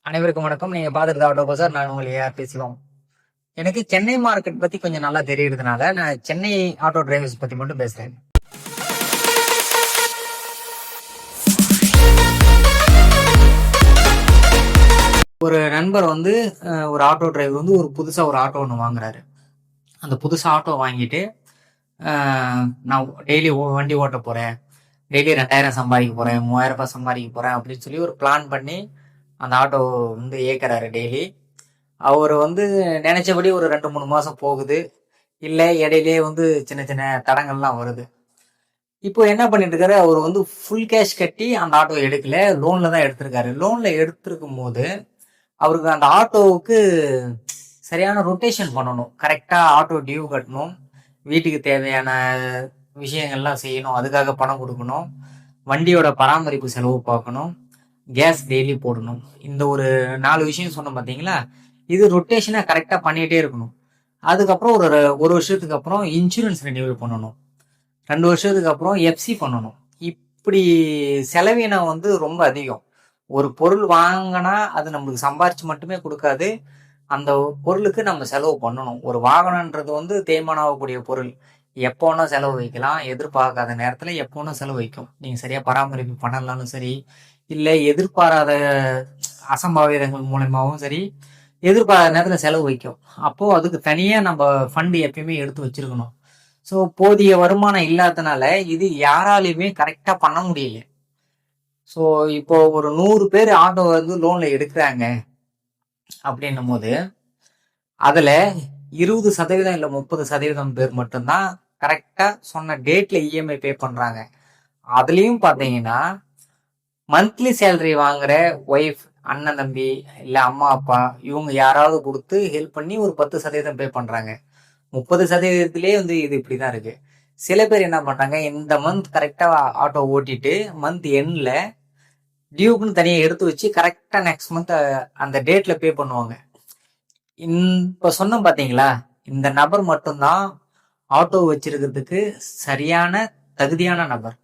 அனைவருக்கும் வணக்கம். நீங்க பாத்துருந்த ஆட்டோ பசார். நான் உங்களை யார் பேசுவோம். எனக்கு சென்னை மார்க்கெட் பத்தி கொஞ்சம் நல்லா தெரியறதுனால நான் சென்னை ஆட்டோ டிரைவர்ஸ் பத்தி மட்டும் பேசுறேன். ஒரு நண்பர் வந்து ஒரு ஆட்டோ டிரைவர் வந்து ஒரு புதுசா ஒரு ஆட்டோ ஒன்று வாங்குறாரு. அந்த புதுசா ஆட்டோ வாங்கிட்டு நான் டெய்லி வண்டி ஓட்ட போறேன், டெய்லி 2000 சம்பாதிக்க போறேன், 3000 ரூபாய் சம்பாதிக்க போறேன் அப்படின்னு சொல்லி ஒரு பிளான் பண்ணி அந்த ஆட்டோ வந்து இயக்குறாரு டெய்லி. அவர் வந்து நினைச்சபடி ஒரு 2-3 மாசம் போகுது. இல்ல இடையிலேயே வந்து சின்ன சின்ன தடங்கள்லாம் வருது. இப்போ என்ன பண்ணிட்டு இருக்காரு, அவர் வந்து ஃபுல் கேஷ் கட்டி அந்த ஆட்டோ எடுக்கல, லோன்ல தான் எடுத்திருக்காரு. லோன்ல எடுத்திருக்கும் போது அவருக்கு அந்த ஆட்டோவுக்கு சரியான ரொட்டேஷன் பண்ணணும், கரெக்டா ஆட்டோ டியூ கட்டணும், வீட்டுக்கு தேவையான விஷயங்கள்லாம் செய்யணும், அதுக்காக பணம் கொடுக்கணும், வண்டியோட பராமரிப்பு செலவு பார்க்கணும், கேஸ் டெய்லி போடணும். இந்த ஒரு 4 விஷயம் சொன்னோம் பார்த்தீங்களா, இது ரொட்டேஷனை கரெக்டா பண்ணிட்டே இருக்கணும். அதுக்கப்புறம் ஒரு ஒரு வருஷத்துக்கு அப்புறம் இன்சூரன்ஸ் ரெனியூவல் பண்ணணும், 2 வருஷத்துக்கு அப்புறம் எஃப்சி பண்ணணும். இப்படி செலவினம் வந்து ரொம்ப அதிகம். ஒரு பொருள் வாங்கினா அது நம்மளுக்கு சம்பாரிச்சு மட்டுமே கொடுக்காது, அந்த பொருளுக்கு நம்ம செலவு பண்ணணும். ஒரு வாகனம்ன்றது வந்து தேய்மானம் ஆகக்கூடிய பொருள். எப்போனா செலவு வைக்கலாம், எதிர்பார்க்காத நேரத்துல எப்போனா செலவு வைக்கும். நீங்க சரியா பராமரிப்பு பண்ணலாலும் சரி, இல்லை எதிர்பாராத அசம்பாவிதங்கள் மூலமாகவும் சரி, எதிர்பாராத நேரத்துல செலவு வைக்கும். அப்போ அதுக்கு தனியா நம்ம ஃபண்ட் எப்பயுமே எடுத்து வச்சிருக்கணும். ஸோ போதிய வருமானம் இல்லாதனால இது யாராலையுமே கரெக்டா பண்ண முடியல. ஸோ இப்போ ஒரு 100 பேர் ஆட்டோ வந்து லோன்ல எடுக்கிறாங்க அப்படின்னும் போது அதுல 20% இல்ல 30% பேர் மட்டும்தான் கரெக்டா சொன்ன டேட்ல இஎம்ஐ பே பண்றாங்க. அதுலயும் பாத்தீங்கன்னா மந்த்லி சேலரி வாங்குற ஒய்ஃப், அண்ணன் தம்பி, இல்ல அம்மா அப்பா, இவங்க யாராவது கொடுத்து ஹெல்ப் பண்ணி ஒரு 10% பே பண்றாங்க. 30%த்திலே வந்து இது இப்படிதான் இருக்கு. சில பேர் என்ன பண்றாங்க, இந்த மந்த் கரெக்டா ஆட்டோ ஓட்டிட்டு மந்த் எண்ட்ல டியூக்குன்னு தனியா எடுத்து வச்சு கரெக்டா நெக்ஸ்ட் மந்த் அந்த டேட்ல பே பண்ணுவாங்க. இப்ப சொன்னோம் பாத்தீங்களா, இந்த நபர் மட்டும்தான் ஆட்டோ வச்சிருக்கிறதுக்கு சரியான தகுதியான நபர்.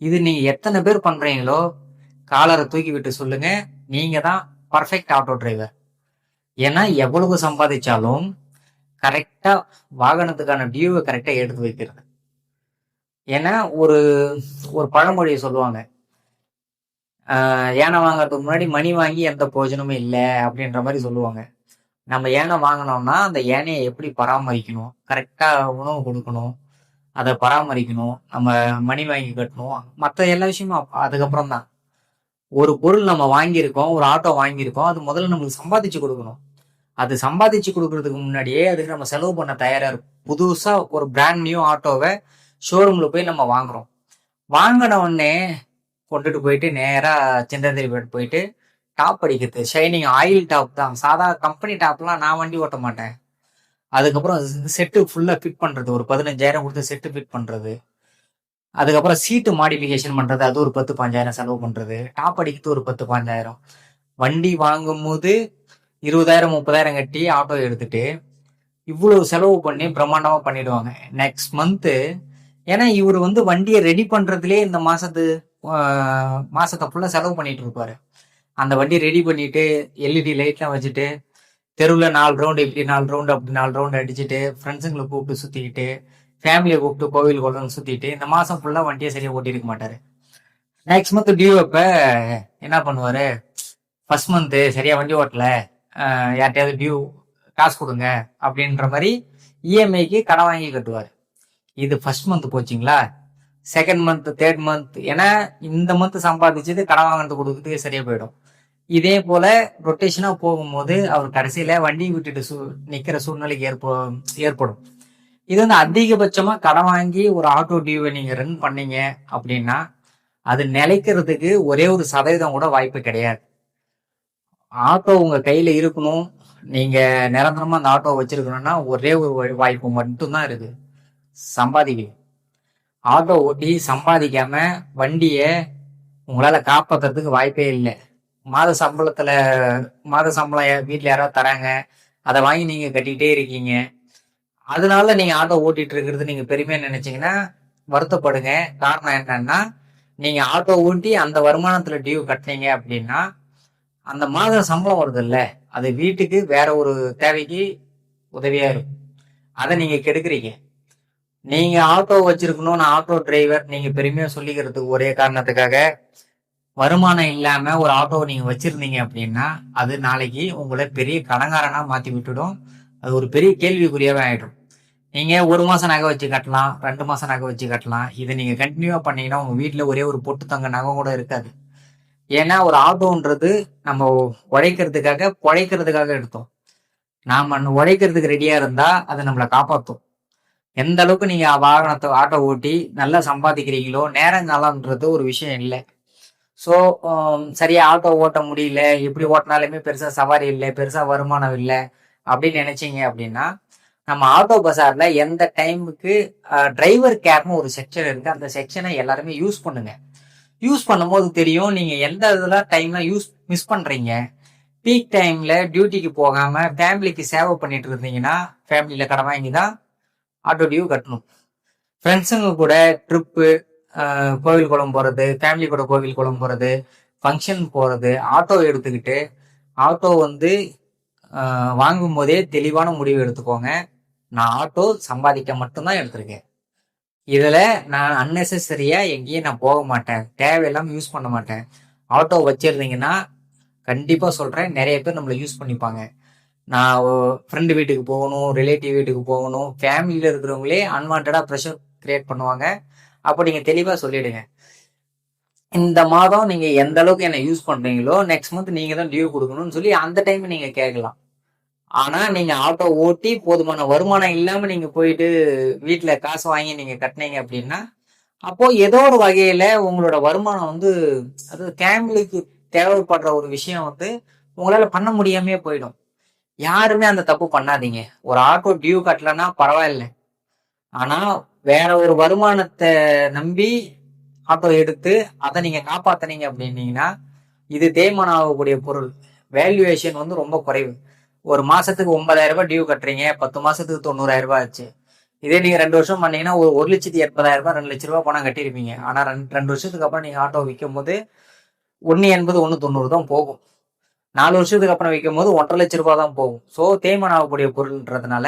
இது நீங்க எத்தனை பேர் பண்றீங்களோ காலரை தூக்கி விட்டு சொல்லுங்க, நீங்க தான் பர்ஃபெக்ட் ஆட்டோ டிரைவர். ஏன்னா எவ்வளவு சம்பாதிச்சாலும் கரெக்டா வாகனத்துக்கான டியூவை கரெக்டா எடுத்து வைக்கிறது. ஏன்னா ஒரு ஒரு பழமொழியை சொல்லுவாங்க, யானை வாங்கறதுக்கு முன்னாடி மணி வாங்கி எந்த பிரயோஜனமும் இல்லை அப்படின்ற மாதிரி சொல்லுவாங்க. நம்ம யானை வாங்கினோம்னா அந்த யானையை எப்படி பராமரிக்கணும், கரெக்டா உணவு கொடுக்கணும், அதை பராமரிக்கணும், நம்ம மணி வாங்கி கட்டணும், மற்ற எல்லா விஷயமும் அதுக்கப்புறம் தான். ஒரு பொருள் நம்ம வாங்கியிருக்கோம், ஒரு ஆட்டோ வாங்கியிருக்கோம், அது முதல்ல நம்மளுக்கு சம்பாதிச்சு கொடுக்கணும். அது சம்பாதிச்சு கொடுக்கறதுக்கு முன்னாடியே அதுக்கு நம்ம செலவு பண்ண தயாரா இருக்கும். புதுசா ஒரு பிராண்ட் நியூ ஆட்டோவை ஷோரூம்ல போய் நம்ம வாங்குறோம். வாங்கின உடனே கொண்டுட்டு போயிட்டு நேரா சிந்தந்திரிப்பேட் போயிட்டு டாப் அடிக்கிறது, ஷைனிங் ஆயில் டாப் தான், சாதா கம்பெனி டாப்லாம் நான் வண்டி ஓட்ட மாட்டேன். அதுக்கப்புறம் செட்டு ஃபுல்லா ஃபிட் பண்றது, ஒரு 15,000 கொடுத்து செட்டு ஃபிட் பண்றது, அதுக்கப்புறம் சீட்டு மாடிஃபிகேஷன் பண்றது, அது ஒரு 10-15,000 செலவு பண்றது, டாப் அடிக்கிறது ஒரு 10-15,000. வண்டி வாங்கும் போது 20,000-30,000 கட்டி ஆட்டோ எடுத்துட்டு இவ்வளவு செலவு பண்ணி பிரம்மாண்டமா பண்ணிடுவாங்க நெக்ஸ்ட் மந்த். ஏன்னா இவர் வந்து வண்டியை ரெடி பண்றதுலேயே இந்த மாசத்தை ஃபுல்லா செலவு பண்ணிட்டு இருப்பாரு. அந்த வண்டி ரெடி பண்ணிட்டு எல்இடி லைட்லாம் வச்சுட்டு தெருவில் 4 ரவுண்டு, இப்படி 4 ரவுண்டு, அப்படி 4 ரவுண்டு அடிச்சுட்டு ஃப்ரெண்ட்ஸுங்களை கூப்பிட்டு சுத்திக்கிட்டு ஃபேமிலியை கூப்பிட்டு கோவில் குளம் சுத்திட்டு இந்த மாசம் ஃபுல்லா வண்டியை சரியா ஓட்டிருக்க மாட்டாரு. நெக்ஸ்ட் மந்த் டியூ அப்ப என்ன பண்ணுவாரு, ஃபர்ஸ்ட் மந்த் சரியா வண்டி ஓட்டல, யார்கிட்டயாவது டியூ காசு கொடுங்க அப்படின்ற மாதிரி இஎம்ஐக்கு கடன் வாங்கி கட்டுவார். இது ஃபர்ஸ்ட் மந்த் போச்சுங்களா, செகண்ட் மந்த், தேர்ட் மந்த், ஏன்னா இந்த மந்த் சம்பாதிச்சது கடன் வாங்கினது கொடுக்கறதுக்கு சரியா போயிடும். இதே போல ரொட்டேஷனா போகும்போது அவர் கடைசியில வண்டி விட்டுட்டு நிக்கிற சூழ்நிலைக்கு ஏற்படும். இது வந்து அதிகபட்சமா கடன் வாங்கி ஒரு ஆட்டோ டியூவை நீங்க ரன் பண்ணீங்க அப்படின்னா அது நிலைக்கிறதுக்கு ஒரே ஒரு சதவீதம் கூட வாய்ப்பு கிடையாது. ஆட்டோ உங்க கையில இருக்கணும், நீங்க நிரந்தரமா அந்த ஆட்டோ வச்சிருக்கணும்னா ஒரே ஒரு வாய்ப்பு மட்டும்தான் இருக்கு, சம்பாதிக்க. ஆட்டோ ஓட்டி சம்பாதிக்காம வண்டிய உங்களால காப்பாத்துறதுக்கு வாய்ப்பே இல்லை. மாத சம்பளம் வீட்டுல யாராவது தராங்க, அதை வாங்கி நீங்க கட்டிக்கிட்டே இருக்கீங்க, அதனால நீங்க ஆட்டோ ஓட்டிட்டு இருக்கிறது நீங்க பெருமையா நினைச்சீங்கன்னா வருத்தப்படுங்க. காரணம் என்னன்னா, நீங்க ஆட்டோ ஓட்டி அந்த வருமானத்துல டியூ கட்டினீங்க அப்படின்னா அந்த மாதம் சம்பளம் வருது இல்ல, அது வீட்டுக்கு வேற ஒரு தேவைக்கு உதவியா இருக்கும். அதை நீங்க கெடுக்குறீங்க. நீங்க ஆட்டோ வச்சிருக்கணும், நான் ஆட்டோ டிரைவர் நீங்க பெருமையா சொல்லிக்கிறதுக்கு ஒரே காரணத்துக்காக வருமானம் இல்லாம ஒரு ஆட்டோவை நீங்க வச்சிருந்தீங்க அப்படின்னா, அது நாளைக்கு உங்களை பெரிய கடங்காரனா மாத்தி விட்டுடும். அது ஒரு பெரிய கேள்விக்குறியாவே ஆயிடும். நீங்க 1 மாசம் நகை வச்சு கட்டலாம், 2 மாசம் நகை வச்சு கட்டலாம். இதை நீங்க கண்டினியூவா பண்ணீங்கன்னா உங்க வீட்டுல ஒரே ஒரு பொட்டு தங்க நகை கூட இருக்காது. ஏன்னா ஒரு ஆட்டோன்றது நம்ம உழைக்கிறதுக்காக பொழைக்கிறதுக்காக எடுத்தோம். நாம உழைக்கிறதுக்கு ரெடியா இருந்தா அது நம்மளை காப்பாற்றும். எந்த அளவுக்கு நீங்க வாகனத்தை ஆட்டோ ஓட்டி நல்லா சம்பாதிக்கிறீங்களோ, நேரங்காலம்ன்றது ஒரு விஷயம் இல்லை. ஸோ சரியா ஆட்டோ ஓட்ட முடியல, எப்படி ஓட்டினாலுமே பெருசா சவாரி இல்லை, பெருசா வருமானம் இல்லை அப்படின்னு நினைச்சீங்க அப்படின்னா, நம்ம ஆட்டோ பஜார்ல எந்த டைமுக்கு டிரைவர் கேர்னு ஒரு செக்ஷன் இருக்கு, அந்த செக்ஷனை எல்லாருமே யூஸ் பண்ணுங்க. யூஸ் பண்ணும்போது தெரியும் நீங்க எந்த இதெல்லாம் டைம்ல மிஸ் பண்றீங்க. பீக் டைம்ல டியூட்டிக்கு போகாம ஃபேமிலிக்கு சேவை பண்ணிட்டு இருந்தீங்கன்னா, ஃபேமிலியில கடன் வாங்கி தான் ஆட்டோ டியூ கட்டணும். ஃப்ரெண்ட்ஸுங்க கூட ட்ரிப்பு, கோவில் குளம் போறது, ஃபேமிலி கூட கோவில் குளம் போறது, ஃபங்க்ஷன் போறது, ஆட்டோ எடுத்துக்கிட்டு ஆட்டோ வந்து வாங்கும் போதே தெளிவான முடிவு எடுத்துக்கோங்க. நான் ஆட்டோ சம்பாதிக்க மட்டும்தான் எடுத்திருக்கேன். இதுல நான் அன்னெசரியா எங்கேயும் நான் போக மாட்டேன், தேவையில்லாம யூஸ் பண்ண மாட்டேன். ஆட்டோ வச்சிருந்தீங்கன்னா கண்டிப்பா சொல்றேன், நிறைய பேர் நம்மளை யூஸ் பண்ணிப்பாங்க. நான் ஃப்ரெண்டு வீட்டுக்கு போகணும், ரிலேட்டிவ் வீட்டுக்கு போகணும், ஃபேமிலியில இருக்கிறவங்களே அன்வான்டா ப்ரெஷர் கிரியேட் பண்ணுவாங்க. அப்போ நீங்க தெளிவா சொல்லிடுங்க, இந்த மாதம் நீங்க எந்த அளவுக்கு என்ன யூஸ் பண்றீங்களோ நெக்ஸ்ட் மந்த் நீங்க தான் டியூ கொடுக்கணும்னு சொல்லி அந்த டைம் நீங்க கேட்கலாம். ஆனா நீங்க ஆட்டோ ஓட்டி போதுமான வருமானம் இல்லாம நீங்க போயிட்டு வீட்டுல காசு வாங்கி நீங்க கட்டினீங்க அப்படின்னா, அப்போ ஏதோ ஒரு வகையில உங்களோட வருமானம் வந்து, அது ஃபேமிலிக்கு தேவைப்படுற ஒரு விஷயம் வந்து உங்களால பண்ண முடியாமே போயிடும். யாருமே அந்த தப்பு பண்ணாதீங்க. ஒரு ஆட்டோ டியூ கட்டலன்னா பரவாயில்ல, ஆனா வேற ஒரு வருமானத்தை நம்பி ஆட்டோ எடுத்து அதை நீங்க காப்பாத்தினீங்க அப்படின்னீங்கன்னா, இது தேய்மானம் ஆகக்கூடிய பொருள். வேல்யூவேஷன் வந்து ரொம்ப குறைவு. ஒரு மாசத்துக்கு 9,000 ரூபாய் டியூ கட்டுறீங்க, 10 மாசத்துக்கு 90,000 ரூபாய் ஆச்சு. இதே நீங்க 2 வருஷம் பண்ணீங்கன்னா ஒரு 1,80,000 ரூபாய் 2 லட்ச ரூபாய் பணம் கட்டிருப்பீங்க. ஆனா 2 வருஷத்துக்கு அப்புறம் நீங்க ஆட்டோ விற்கும் போது 1,80,000 1,90,000 தான் போகும். 4 வருஷத்துக்கு அப்புறம் விற்கும் போது 1,50,000 லட்ச ரூபாய் தான் போகும். ஸோ தேய்மானம் ஆகக்கூடிய பொருள்ன்றதுனால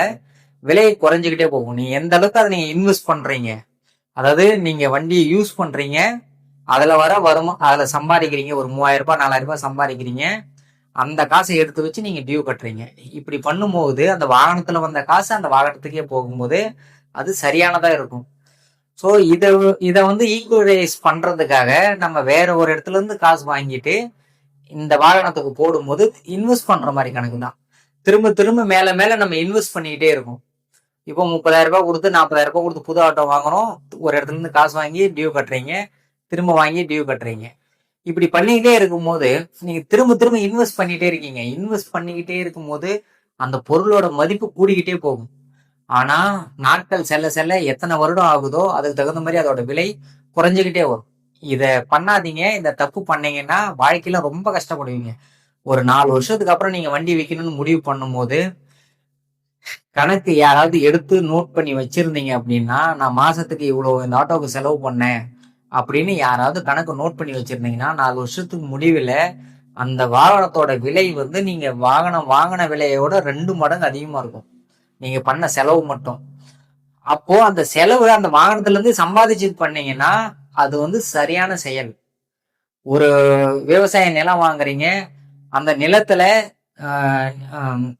விலை குறைஞ்சுக்கிட்டே போகும். நீங்க எந்த அளவுக்கு அதை நீங்க இன்வெஸ்ட் பண்றீங்க, அதாவது நீங்க வண்டியை யூஸ் பண்றீங்க, அதுல வர அதுல சம்பாதிக்கிறீங்க, ஒரு 3,000 ரூபாய் 4,000 ரூபாய் சம்பாதிக்கிறீங்க, அந்த காசை எடுத்து வச்சு நீங்க டியூ கட்டுறீங்க. இப்படி பண்ணும்போது அந்த வாகனத்துல வந்த காசு அந்த வாகனத்துக்கே போகும்போது அது சரியானதா இருக்கும். ஸோ இதை வந்து ஈக்குவலைஸ் பண்றதுக்காக நம்ம வேற ஒரு இடத்துல இருந்து காசு வாங்கிட்டு இந்த வாகனத்துக்கு போடும்போது இன்வெஸ்ட் பண்ற மாதிரி கணக்கு தான். திரும்ப திரும்ப மேல மேல நம்ம இன்வெஸ்ட் பண்ணிக்கிட்டே இருக்கும். இப்போ 30,000 ரூபாய் கொடுத்து 40,000 ரூபாய் கொடுத்து புது ஆட்டோ வாங்குறோம், ஒரு இடத்துல இருந்து காசு வாங்கி டியூ கட்டுறீங்க, திரும்ப வாங்கி டியூ கட்டுறீங்க. இப்படி பண்ணிக்கிட்டே இருக்கும்போது நீங்க திரும்ப திரும்ப இன்வெஸ்ட் பண்ணிட்டே இருக்கீங்க. இன்வெஸ்ட் பண்ணிக்கிட்டே இருக்கும்போது அந்த பொருளோட மதிப்பு கூடிக்கிட்டே போகும். ஆனா நாட்கள் செல்ல செல்ல எத்தனை வருடம் ஆகுதோ அதுக்கு தகுந்த மாதிரி அதோட விலை குறைஞ்சுக்கிட்டே வரும். இத பண்ணாதீங்க. இந்த தப்பு பண்ணீங்கன்னா வாழ்க்கையில ரொம்ப கஷ்டப்படுவீங்க. ஒரு 4 வருஷத்துக்கு அப்புறம் நீங்க வண்டி விற்கணும்னு முடிவு பண்ணும் போது கணக்கு யாராவது எடுத்து நோட் பண்ணி வச்சிருந்தீங்க அப்படின்னா, நான் மாசத்துக்கு இவ்வளவு இந்த ஆட்டோவுக்கு செலவு பண்ணேன் அப்படின்னு யாராவது கணக்கு நோட் பண்ணி வச்சிருந்தீங்கன்னா 4 வருஷத்துக்கு முடிவுல அந்த வாகனத்தோட விலை வந்து நீங்க வாகனம் வாங்கின விலையோட 2 மடங்கு அதிகமா இருக்கும், நீங்க பண்ண செலவு மட்டும். அப்போ அந்த செலவு அந்த வாகனத்துல இருந்து சம்பாதிச்சு பண்ணீங்கன்னா அது வந்து சரியான செயல். ஒரு விவசாய நிலம் வாங்குறீங்க, அந்த நிலத்துல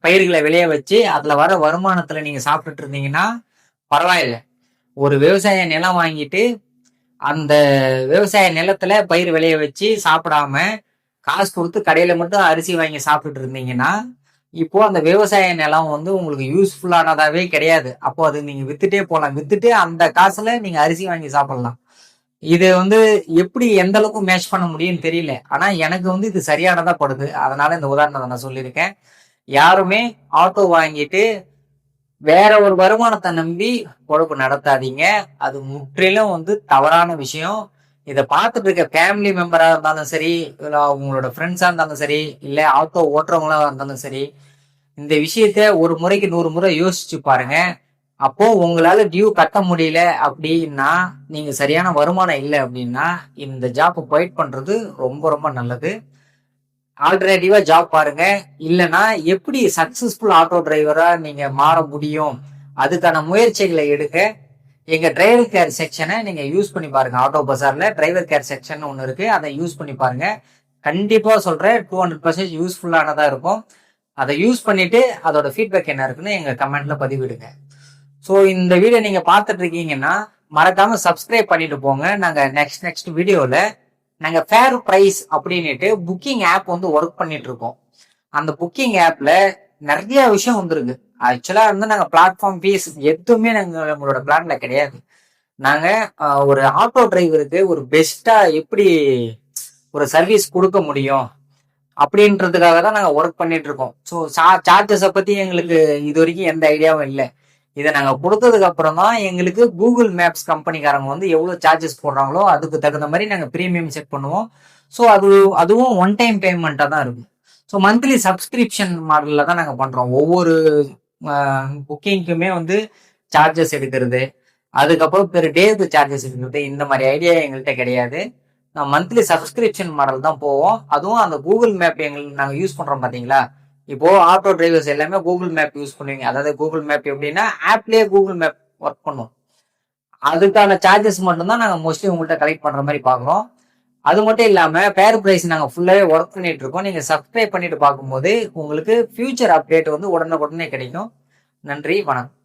பயிர்களை விளைய வச்சு அதுல வர வருமானத்துல நீங்க சாப்பிட்டுட்டு இருந்தீங்கன்னா பரவாயில்ல. ஒரு விவசாய நிலம் வாங்கிட்டு அந்த விவசாய நிலத்துல பயிர் விளைய வச்சு சாப்பிடாம காசு கொடுத்து கடையில மட்டும் அரிசி வாங்கி சாப்பிட்டுட்டு இருந்தீங்கன்னா இப்போ அந்த விவசாய நிலம் வந்து உங்களுக்கு யூஸ்ஃபுல்லானதாவே கிடையாது. அப்போ அது நீங்க வித்துட்டே போகலாம், வித்துட்டு அந்த காசுல நீங்க அரிசி வாங்கி சாப்பிடலாம். இது வந்து எப்படி எந்த அளவுக்கு மேட்ச் பண்ண முடியும்னு தெரியல, ஆனா எனக்கு வந்து இது சரியானதா படுது. அதனால இந்த உதாரணத்தை நான் சொல்லியிருக்கேன். யாருமே ஆட்டோ வாங்கிட்டு வேற ஒரு வருமானத்தை நம்பி பொழப்பு நடத்தாதீங்க. அது முற்றிலும் வந்து தவறான விஷயம். இதை பார்த்துட்டு இருக்க ஃபேமிலி மெம்பரா இருந்தாலும் சரி, இல்லை அவங்களோட ஃப்ரெண்ட்ஸா இருந்தாலும் சரி, இல்லை ஆட்டோ ஓட்டுறவங்களா இருந்தாலும் சரி, இந்த விஷயத்த ஒரு முறைக்கு 100 முறை யோசிச்சு பாருங்க. அப்போ உங்களால டியூ கட்ட முடியல அப்படின்னா, நீங்க சரியான வருமானம் இல்லை அப்படின்னா இந்த ஜாப் குவைட் பண்றது ரொம்ப ரொம்ப நல்லது. ஆல்டர்னேட்டிவா ஜாப் பாருங்க. இல்லைன்னா எப்படி சக்சஸ்ஃபுல் ஆட்டோ டிரைவரா நீங்க மாற முடியும், அதுக்கான முயற்சிகளை எடுக்க எங்க டிரைவர் கேர் செக்ஷனை நீங்க யூஸ் பண்ணி பாருங்க. ஆட்டோ பஜார்ல டிரைவர் கேர் செக்ஷன் ஒன்று இருக்கு, அதை யூஸ் பண்ணி பாருங்க. கண்டிப்பா சொல்றேன், 200% யூஸ்ஃபுல்லானதா இருக்கும். அதை யூஸ் பண்ணிட்டு அதோட ஃபீட்பேக் என்ன இருக்குன்னு எங்க கமெண்ட்ல பதிவிடுங்க. ஸோ இந்த வீடியோ நீங்க பார்த்துட்டு இருக்கீங்கன்னா மறக்காம சப்ஸ்கிரைப் பண்ணிட்டு போங்க. நாங்க நெக்ஸ்ட் வீடியோல நாங்க ஃபேர் பிரைஸ் அப்படின்னுட்டு புக்கிங் ஆப் வந்து ஒர்க் பண்ணிட்டு இருக்கோம். அந்த புக்கிங் ஆப்ல நிறைய விஷயம் வந்துருக்கு. ஆக்சுவலா வந்து நாங்க பிளாட்ஃபார்ம் ஃபீஸ் எதுவுமே நாங்க உங்களோட பிளான்ல கிடையாது. நாங்க ஒரு ஆட்டோ டிரைவருக்கு ஒரு பெஸ்டா எப்படி ஒரு சர்வீஸ் கொடுக்க முடியும் அப்படின்றதுக்காக தான் நாங்க ஒர்க் பண்ணிட்டு இருக்கோம். ஸோ சார்ஜஸை பத்தி எங்களுக்கு இது வரைக்கும் எந்த ஐடியாவும் இல்லை. இதை நாங்க கொடுத்ததுக்கு அப்புறம் தான் எங்களுக்கு கூகுள் மேப்ஸ் கம்பெனிக்காரங்க வந்து எவ்வளவு சார்ஜஸ் போடுறாங்களோ அதுக்கு தகுந்த மாதிரி நாங்க பிரீமியம் செட் பண்ணுவோம். ஸோ அதுவும் ஒன் டைம் பேமெண்ட்டாக தான் இருக்கும். ஸோ மந்த்லி சப்ஸ்கிரிப்ஷன் மாடலில் தான் நாங்கள் பண்ணுறோம். ஒவ்வொரு புக்கிங்க்குமே வந்து சார்ஜஸ் எடுக்கிறது, அதுக்கப்புறம் பெர் டேக்கு சார்ஜஸ் எடுக்கிறது, இந்த மாதிரி ஐடியா எங்கள்கிட்ட கிடையாது. மந்த்லி சப்ஸ்கிரிப்ஷன் மாடல் தான் போவோம். அதுவும் அந்த கூகுள் மேப் எங்களுக்கு நாங்கள் யூஸ் பண்ணுறோம் பார்த்தீங்களா, இப்போ ஆட்டோ டிரைவர்ஸ் எல்லாமே கூகுள் மேப் யூஸ் பண்ணுவீங்க. அதாவது கூகுள் மேப் எப்படின்னா ஆப்லேயே கூகுள் மேப் ஒர்க் பண்ணும். அதுக்கான சார்ஜஸ் மட்டும்தான் நாங்கள் மோஸ்ட்லி உங்கள்கிட்ட கலெக்ட் பண்ணுற மாதிரி பார்க்குறோம். அது மட்டும் இல்லாமல் ஃபேர் ப்ரைஸ் நாங்கள் ஃபுல்லாகவே ஒர்க் பண்ணிட்டு இருக்கோம். நீங்கள் சப்ஸ்கிரைப் பண்ணிட்டு பார்க்கும்போது உங்களுக்கு ஃபியூச்சர் அப்டேட் வந்து உடனே கிடைக்கும். நன்றி, வணக்கம்.